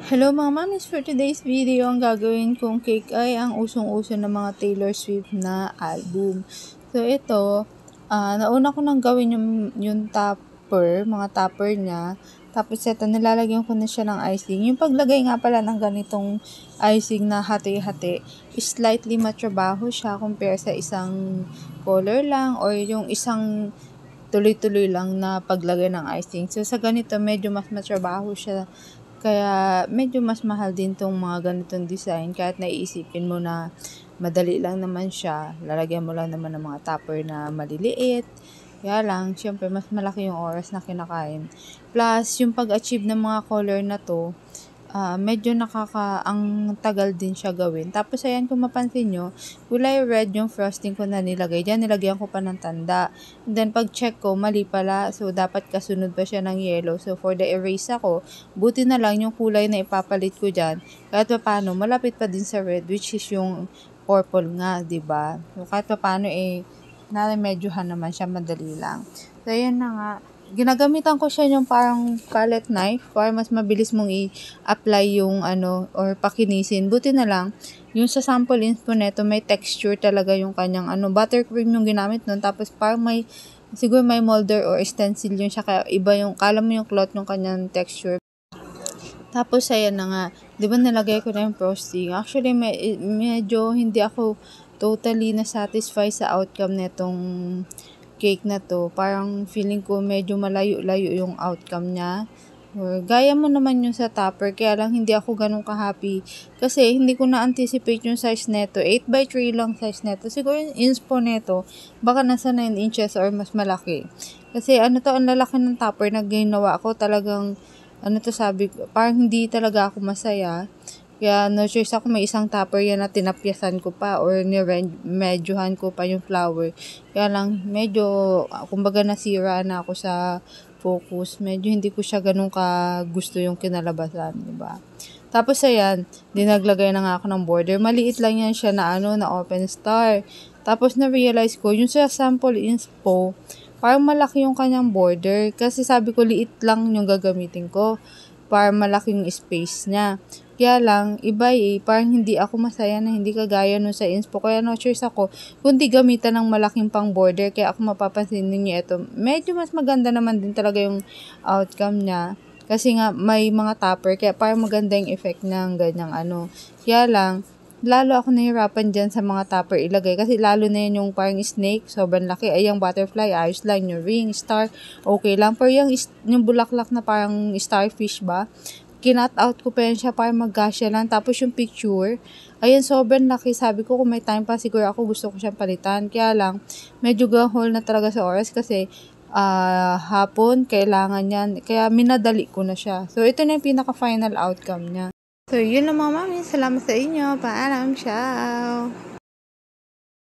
Hello mga mamis, for today's video, ang gagawin kong cake ay ang usong-uso ng mga Taylor Swift na album. So ito, nauna ko nang gawin yung topper, mga topper niya. Tapos ito, nilalagyan ko na siya ng icing. Yung paglagay nga pala ng ganitong icing na hati-hati, slightly matrabaho siya compare sa isang color lang or yung isang tuloy-tuloy lang na paglagay ng icing. So sa ganito, medyo mas matrabaho siya. Kaya medyo mas mahal din tong mga ganitong design kahit naiisipin mo na madali lang naman siya. Lalagyan mo lang naman ng mga topper na maliliit. Kaya lang, syempre mas malaki yung oras na kinakain. Plus, yung pag-achieve ng mga color na to, medyo ang tagal din siya gawin. Tapos ayan, kung mapansin nyo, kulay red yung frosting ko na nilagay. Diyan, nilagyan ko pa ng tanda. And then, pag check ko, mali pala. So, dapat kasunod pa siya ng yellow. So, for the erase ako, buti na lang yung kulay na ipapalit ko dyan. Kahit pa paano, malapit pa din sa red, which is yung purple nga, ba diba? So, kahit pa paano, na-medyohan naman siya, madali lang. So, ayan na nga. Ginagamitan ko siya yung parang palette knife para mas mabilis mong i-apply yung or pakinisin. Buti na lang, yung sa sample inspo neto may texture talaga yung kanyang buttercream yung ginamit nun. Tapos parang siguro may molder or stencil yun siya. Kaya iba yung, kala mo yung cloth yung kanyang texture. Tapos ayan na nga, di ba nilagay ko na yung frosting. Actually, medyo hindi ako totally na-satisfy sa outcome netong cake na to. Parang feeling ko medyo malayo-layo yung outcome niya. Or, gaya mo naman yung sa topper, kaya lang hindi ako ganun ka-happy. Kasi hindi ko na-anticipate yung size neto. 8x3 lang size neto. Siguro yung inspo neto, baka nasa 9 inches or mas malaki. Kasi ang lalaki ng topper na ginawa ko talagang, sabi ko, parang hindi talaga ako masaya. Kaya no choice ako, may isang topper yan na tinapyasan ko pa or medyohan ko pa yung flower. Kaya lang medyo, kumbaga nasira na ako sa focus. Medyo hindi ko siya ganun ka gusto yung kinalabasan, diba? Tapos ayan, dinaglagay na nga ako ng border. Maliit lang yan siya na na open star. Tapos na-realize ko, yung sa sample inspo, parang malaki yung kanyang border. Kasi sabi ko, liit lang yung gagamitin ko para malaking space niya. Kaya lang, iba parang hindi ako masaya na hindi kagaya nun sa inspo. Kaya no choice ako, kundi gamitan ng malaking pang border. Kaya ako mapapansin ninyo ito. Medyo mas maganda naman din talaga yung outcome niya. Kasi nga, may mga topper. Kaya parang maganda yung effect ng ganyang Kaya lang, lalo ako nahirapan dyan sa mga topper ilagay. Kasi lalo na yun yung parang snake, sobrang laki. Ay, yung butterfly, ayos lang. Yung ring, star, okay lang. Pero yung bulaklak na parang starfish ba? Kinat out ko pa yan siya para magkasya lang. Tapos yung picture, ayan, sobrang laki. Sabi ko, kung may time pa, siguro ako gusto ko siyang palitan. Kaya lang, medyo gahol na talaga sa oras kasi hapon, kailangan yan. Kaya minadali ko na siya. So, ito na yung pinaka-final outcome niya. So, yun lang mga mami. Salamat sa inyo. Paalam. Ciao!